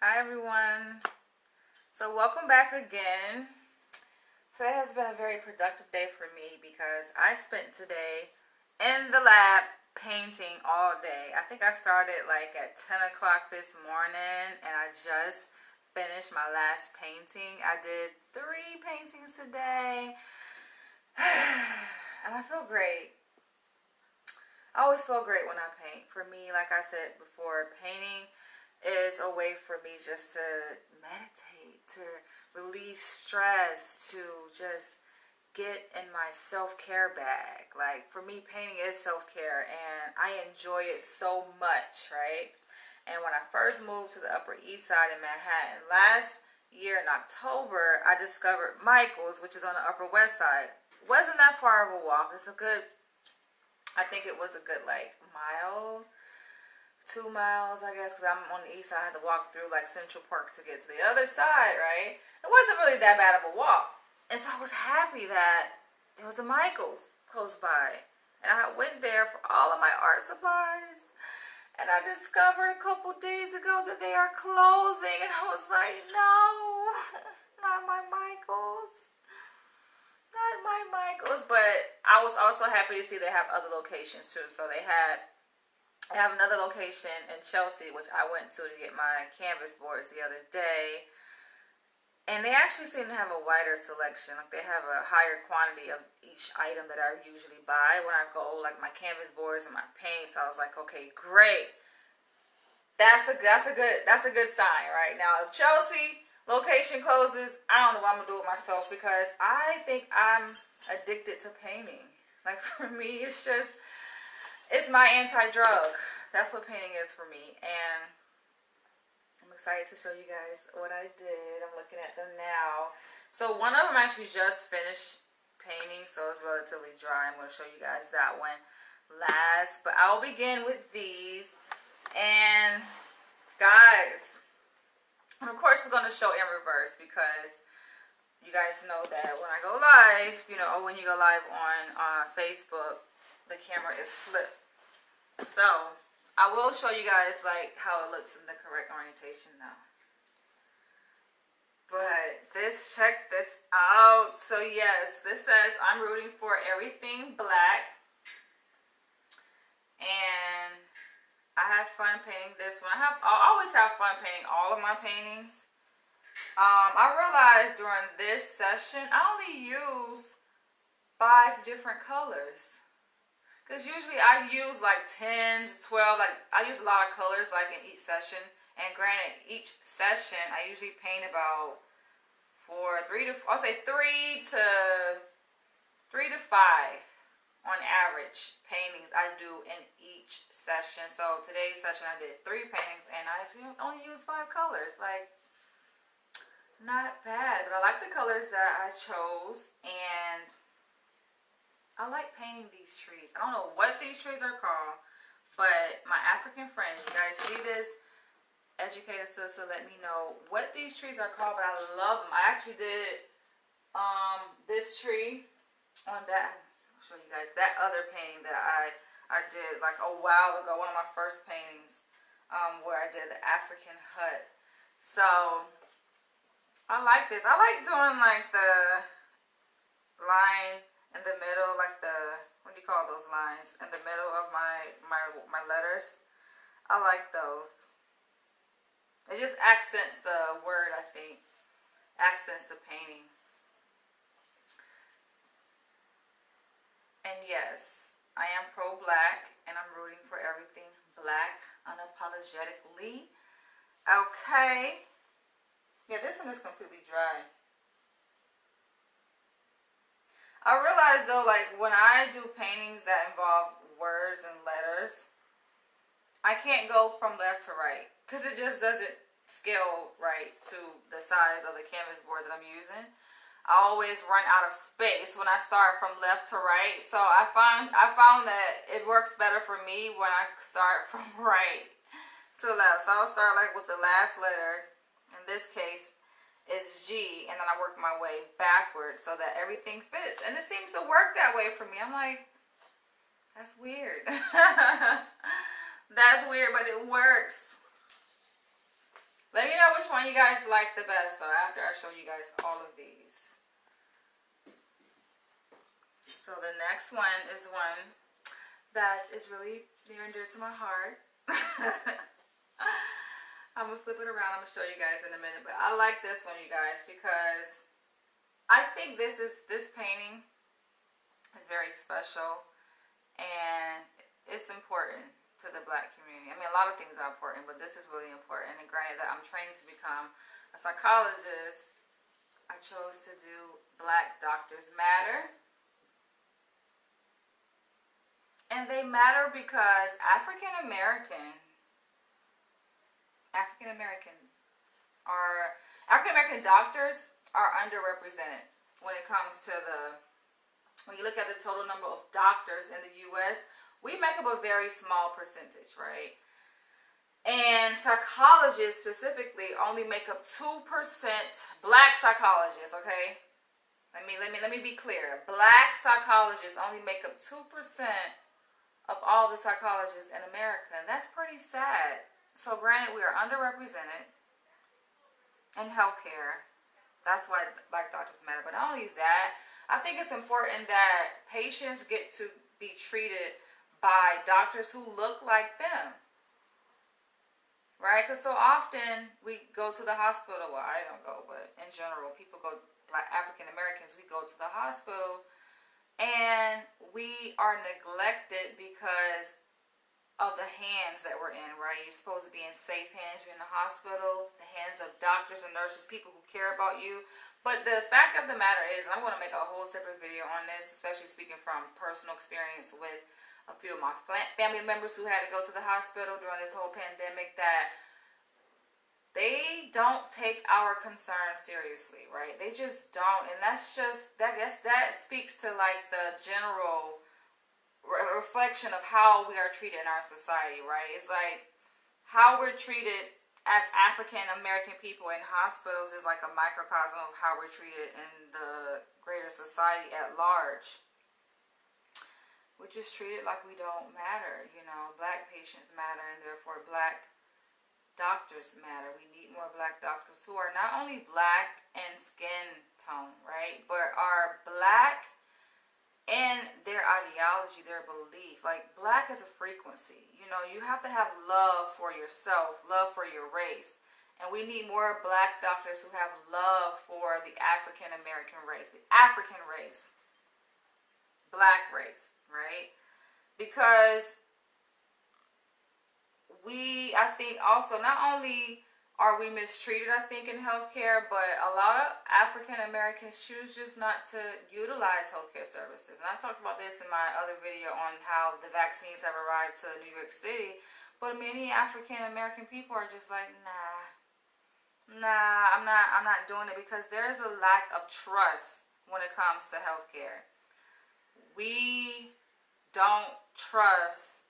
Hi everyone. So welcome back again. Today has been a very productive day for me because I spent today in the lab painting all day. I think I started like at 10 o'clock this morning and I just finished my last painting. I did 3 paintings today and I feel great. I always feel great when I paint. For me, like I said before, painting is a way for me just to meditate, to relieve stress, to just get in my self-care bag. Like for me, painting is self-care and I enjoy it so much, right? And when I first moved to the Upper East Side in Manhattan last year in October, I discovered Michael's, which is on the Upper West Side. Wasn't that far of a walk. It's a good, I think it was a good like mile, 2 miles, I guess, because I'm on the east side. I had to walk through like Central Park to get to the other side, right? It wasn't really that bad of a walk. And so I was happy that there was a Michael's close by. And I went there for all of my art supplies. And I discovered a couple days ago that they are closing. And I was like, no, not my Michael's. Not my Michael's. But I was also happy to see they have other locations too. So I have another location in Chelsea, which I went to get my canvas boards the other day. And they actually seem to have a wider selection. Like they have a higher quantity of each item that I usually buy when I go, like my canvas boards and my paints. So I was like, okay, great. That's a good sign right now. If Chelsea location closes, I don't know what I'm gonna do with myself because I think I'm addicted to painting. Like for me, it's my anti-drug. That's what painting is for me. And I'm excited to show you guys what I did. I'm looking at them now. So one of them actually just finished painting, so it's relatively dry. I'm going to show you guys that one last. But I'll begin with these. And guys, and of course it's going to show in reverse because you guys know that when I go live, or when you go live on Facebook, the camera is flipped. So I will show you guys like how it looks in the correct orientation now. But check this out. So yes, this says I'm rooting for everything black. And I had fun painting this one. I always have fun painting all of my paintings. I realized during this session I only use 5 different colors. Because usually I use like 10 to 12, like I use a lot of colors like in each session. And granted, each session I usually paint about 3 to 5 on average paintings I do in each session. So today's session I did 3 paintings and I only used 5 colors. Like, not bad, but I like the colors that I chose and I like painting these trees. I don't know what these trees are called, but my African friends, you guys see this? Educator sister, let me know what these trees are called, but I love them. I actually did this tree on that. I'll show you guys that other painting that I did like a while ago, one of my first paintings, where I did the African hut. So I like this. I like doing like the line in the middle, like what do you call those lines in the middle of my letters. I like those. It just accents the word, I think. Accents the painting. And yes, I am pro-black and I'm rooting for everything black unapologetically. Okay. Yeah, this one is completely dry. I realize though, like when I do paintings that involve words and letters, I can't go from left to right because it just doesn't scale right to the size of the canvas board that I'm using. I always run out of space when I start from left to right. So I found that it works better for me when I start from right to left. So I'll start like with the last letter. In this case is G, and then I work my way backwards so that everything fits. And it seems to work that way for me. I'm like, that's weird. That's weird, but it works. Let me know what one you guys like the best, though, after I show you guys all of these? So the next one is one that is really near and dear to my heart. I'm going to flip it around. I'm going to show you guys in a minute. But I like this one, you guys, because I think this painting is very special. And it's important to the Black community. I mean, a lot of things are important, but this is really important. And granted that I'm trained to become a psychologist, I chose to do Black Doctors Matter. And they matter because African American doctors are underrepresented when it comes to when you look at the total number of doctors in the U.S., we make up a very small percentage, right? And psychologists specifically only make up 2%. Black psychologists, okay? Let me be clear. Black psychologists only make up 2% of all the psychologists in America, and that's pretty sad. So granted, we are underrepresented in healthcare. That's why Black doctors matter. But not only that, I think it's important that patients get to be treated by doctors who look like them. Right? Because so often we go to the hospital. Well, I don't go, but in general, people go, Black African Americans, we go to the hospital and we are neglected because of the hands that we're in, right? You're supposed to be in safe hands. You're in the hospital, the hands of doctors and nurses, people who care about you. But the fact of the matter is, I'm going to make a whole separate video on this, especially speaking from personal experience with a few of my family members who had to go to the hospital during this whole pandemic, that they don't take our concerns seriously, right? They just don't. And that's just, I guess that speaks to like the general reflection of how we are treated in our society, right? It's like how we're treated as African American people in hospitals is like a microcosm of how we're treated in the greater society at large. We're just treated like we don't matter, you know. Black patients matter, and therefore Black doctors matter. We need more Black doctors who are not only Black in skin tone, right, but are Black in their ideology, their belief. Like, Black is a frequency. You know, you have to have love for yourself, love for your race. And we need more Black doctors who have love for the African American race, the African race, Black race, right? Because I think also, not only are we mistreated, I think, in healthcare, but a lot of African Americans choose just not to utilize healthcare services. And I talked about this in my other video on how the vaccines have arrived to New York City, but many African American people are just like, nah, I'm not doing it, because there's a lack of trust when it comes to healthcare. We don't trust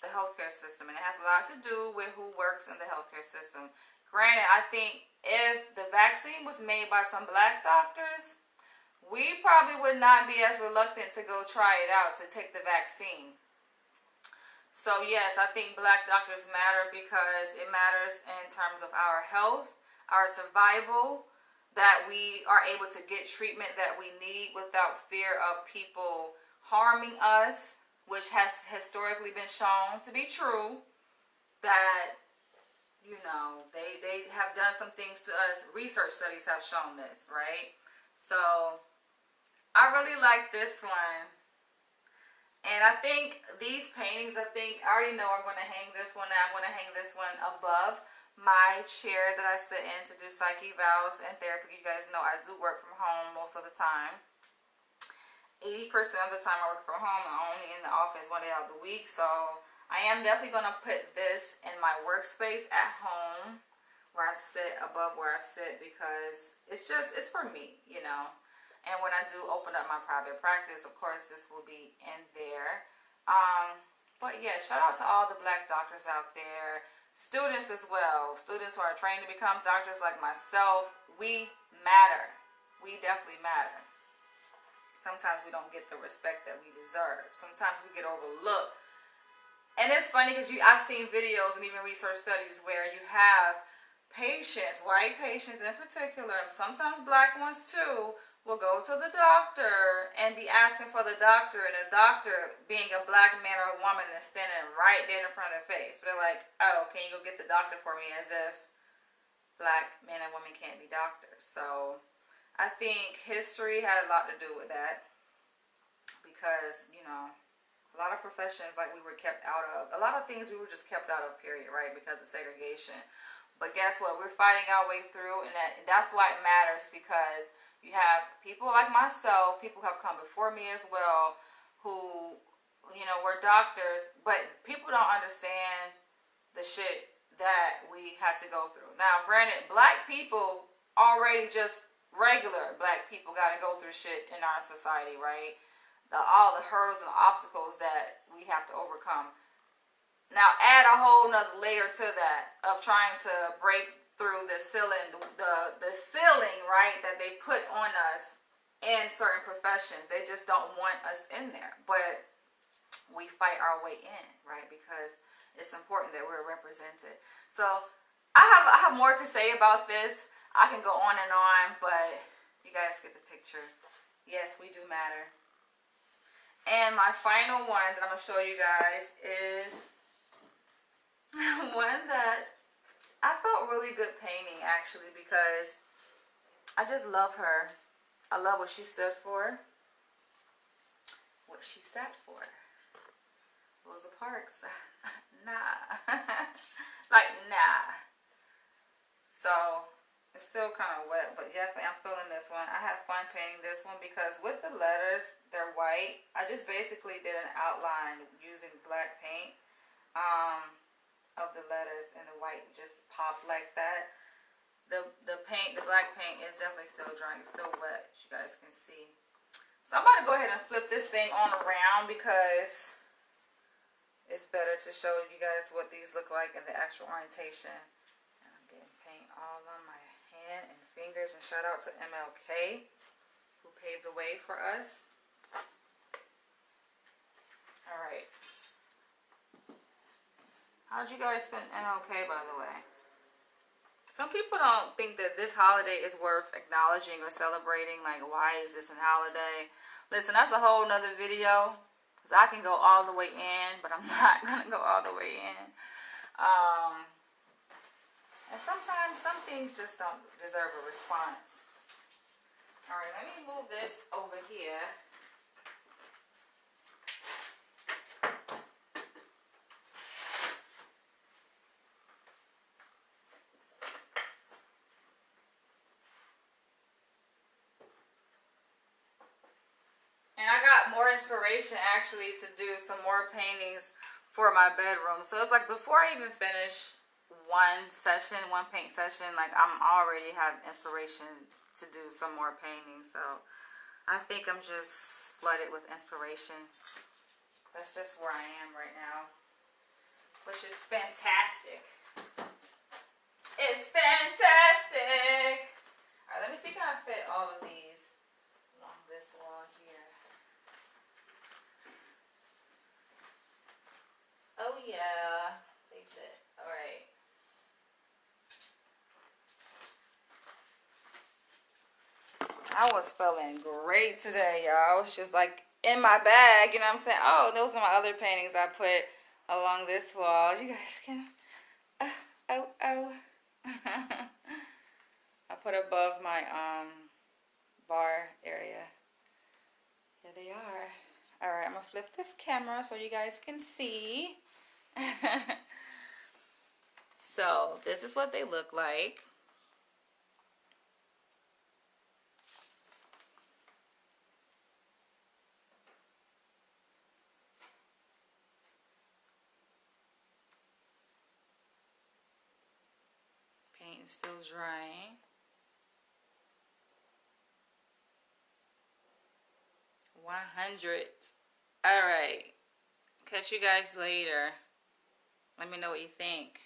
the healthcare system, and it has a lot to do with who works in the healthcare system. Granted, I think if the vaccine was made by some Black doctors, we probably would not be as reluctant to go try it out, to take the vaccine. So yes, I think Black doctors matter because it matters in terms of our health, our survival, that we are able to get treatment that we need without fear of people harming us, which has historically been shown to be true, that, you know, they have done some things to us. Research studies have shown this, right? So I really like this one. And I think these paintings, I already know I'm going to hang this one. I'm going to hang this one above my chair that I sit in to do psyche evals and therapy. You guys know I do work from home most of the time. 80% of the time I work from home. I'm only in the office one day out of the week. So I am definitely going to put this in my workspace at home where I sit, above where I sit, because it's for me, you know. And when I do open up my private practice, of course, this will be in there. But yeah, shout out to all the Black doctors out there. Students as well. Students who are trained to become doctors like myself. We matter. We definitely matter. Sometimes we don't get the respect that we deserve. Sometimes we get overlooked. And it's funny because I've seen videos and even research studies where you have patients, white patients in particular, sometimes black ones too, will go to the doctor and be asking for the doctor, and the doctor, being a black man or a woman, is standing right there in front of their face. But they're like, oh, can you go get the doctor for me? As if black men and women can't be doctors. So I think history had a lot to do with that, because, you know, a lot of professions, like, we were kept out of. A lot of things we were just kept out of, period, right? Because of segregation. But guess what? We're fighting our way through, and that's why it matters, because you have people like myself, people who have come before me as well, who, you know, were doctors, but people don't understand the shit that we had to go through. Now, granted, black people already, just regular black people, got to go through shit in our society, right? All the hurdles and obstacles that we have to overcome. Now, add a whole nother layer to that of trying to break through the ceiling, the ceiling, right, that they put on us in certain professions. They just don't want us in there. But we fight our way in, right, because it's important that we're represented. So I have more to say about this. I can go on and on, but you guys get the picture. Yes, we do matter. And my final one that I'm going to show you guys is one that I felt really good painting, actually, because I just love her. I love what she stood for, what she sat for. Rosa Parks. Nah. Like, nah. So it's still kind of wet, but definitely I'm feeling this one. I had fun painting this one because with the letters, they're white. I just basically did an outline using black paint of the letters, and the white just popped like that. The paint, the black paint, is definitely still drying. It's still wet, as you guys can see. So I'm about to go ahead and flip this thing on around because it's better to show you guys what these look like in the actual orientation. And I'm getting paint all on my hand and fingers, and shout out to MLK who paved the way for us. Alright. How'd you guys spend MLK, by the way? Some people don't think that this holiday is worth acknowledging or celebrating. Like, why is this a holiday? Listen, that's a whole nother video, because I can go all the way in, but I'm not going to go all the way in. And sometimes some things just don't deserve a response. Alright, let me move this over here. And I got more inspiration, actually, to do some more paintings for my bedroom. So it's like, before I even finish one paint session, like, I'm already have inspiration to do some more paintings. So I think I'm just flooded with inspiration. That's just where I am right now, which is fantastic. It's fantastic. All right, let me see, can I fit all of these along this wall here? Oh yeah, they fit. All right. I was feeling great today, y'all. I was just like in my bag, you know what I'm saying? Oh, those are my other paintings I put along this wall. You guys can, oh. I put above my bar area. Here they are. All right, I'm gonna flip this camera so you guys can see. So this is what they look like. Paint is still drying. 100. All right. Catch you guys later. Let me know what you think.